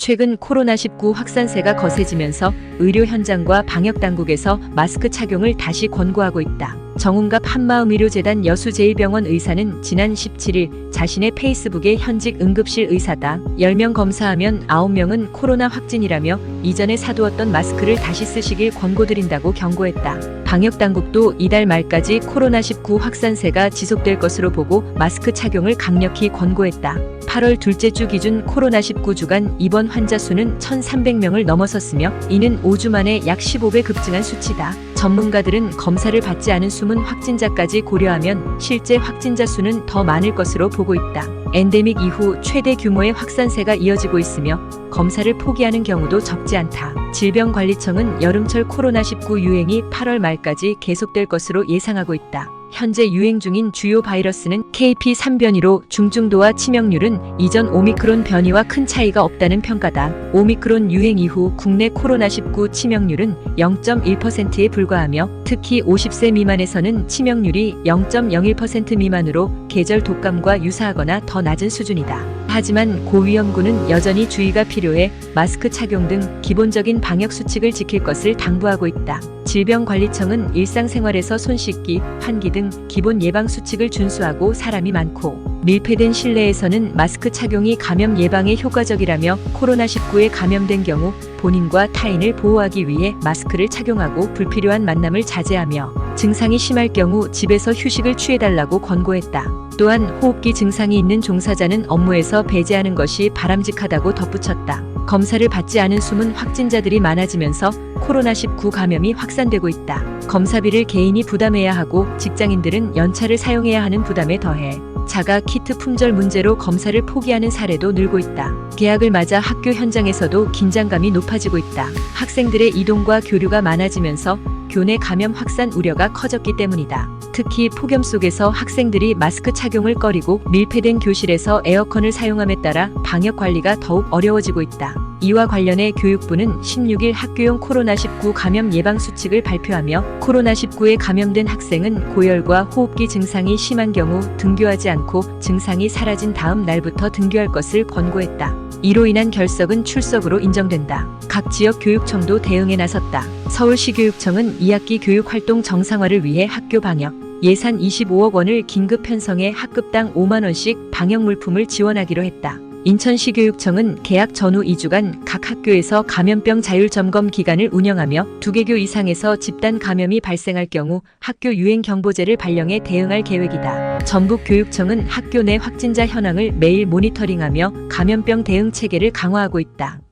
최근 코로나19 확산세가 거세지면서 의료 현장과 방역당국에서 마스크 착용을 다시 권고하고 있다. 정운갑 한마음의료재단 여수제일병원 의사는 지난 17일 자신의 페이스북에 현직 응급실 의사다. 10명 검사하면 9명은 코로나 확진이라며 이전에 사두었던 마스크를 다시 쓰시길 권고드린다고 경고했다. 방역당국도 이달 말까지 코로나19 확산세가 지속될 것으로 보고 마스크 착용을 강력히 권고했다. 8월 둘째 주 기준 코로나19 주간 입원 환자 수는 1,300명을 넘어섰으며 이는 5주 만에 약 15배 급증한 수치다. 전문가들은 검사를 받지 않은 숨은 확진자까지 고려하면 실제 확진자 수는 더 많을 것으로 보고 있다. 엔데믹 이후 최대 규모의 확산세가 이어지고 있으며 검사를 포기하는 경우도 적지 않다. 질병관리청은 여름철 코로나19 유행이 8월 말까지 계속될 것으로 예상하고 있다. 현재 유행 중인 주요 바이러스는 KP3변이로 중증도와 치명률은 이전 오미크론 변이와 큰 차이가 없다는 평가다. 오미크론 유행 이후 국내 코로나19 치명률은 0.1%에 불과하며 특히 50세 미만에서는 치명률이 0.01% 미만으로 계절 독감과 유사하거나 더 낮은 수준이다. 하지만 고위험군은 여전히 주의가 필요해 마스크 착용 등 기본적인 방역 수칙을 지킬 것을 당부하고 있다. 질병관리청은 일상생활에서 손 씻기, 환기 등 기본 예방 수칙을 준수하고 사람이 많고 밀폐된 실내에서는 마스크 착용이 감염 예방에 효과적이라며 코로나19에 감염된 경우 본인과 타인을 보호하기 위해 마스크를 착용하고 불필요한 만남을 자제하며 증상이 심할 경우 집에서 휴식을 취해달라고 권고했다. 또한 호흡기 증상이 있는 종사자는 업무에서 배제하는 것이 바람직하다고 덧붙였다. 검사를 받지 않은 숨은 확진자들이 많아지면서 코로나19 감염이 확산되고 있다. 검사비를 개인이 부담해야 하고 직장인들은 연차를 사용해야 하는 부담에 더해 자가 키트 품절 문제로 검사를 포기하는 사례도 늘고 있다. 개학을 맞아 학교 현장에서도 긴장감이 높아지고 있다. 학생들의 이동과 교류가 많아지면서 교내 감염 확산 우려가 커졌기 때문이다. 특히 폭염 속에서 학생들이 마스크 착용을 꺼리고 밀폐된 교실에서 에어컨을 사용함에 따라 방역 관리가 더욱 어려워지고 있다. 이와 관련해 교육부는 16일 학교용 코로나19 감염 예방 수칙을 발표하며 코로나19에 감염된 학생은 고열과 호흡기 증상이 심한 경우 등교하지 않고 증상이 사라진 다음 날부터 등교할 것을 권고했다. 이로 인한 결석은 출석으로 인정된다. 각 지역 교육청도 대응에 나섰다. 서울시교육청은 2학기 교육활동 정상화를 위해 학교 방역 예산 25억 원을 긴급 편성해 학급당 5만 원씩 방역 물품을 지원하기로 했다. 인천시교육청은 개학 전후 2주간 각 학교에서 감염병 자율 점검 기간을 운영하며 2개교 이상에서 집단 감염이 발생할 경우 학교 유행 경보제를 발령해 대응할 계획이다. 전북교육청은 학교 내 확진자 현황을 매일 모니터링하며 감염병 대응 체계를 강화하고 있다.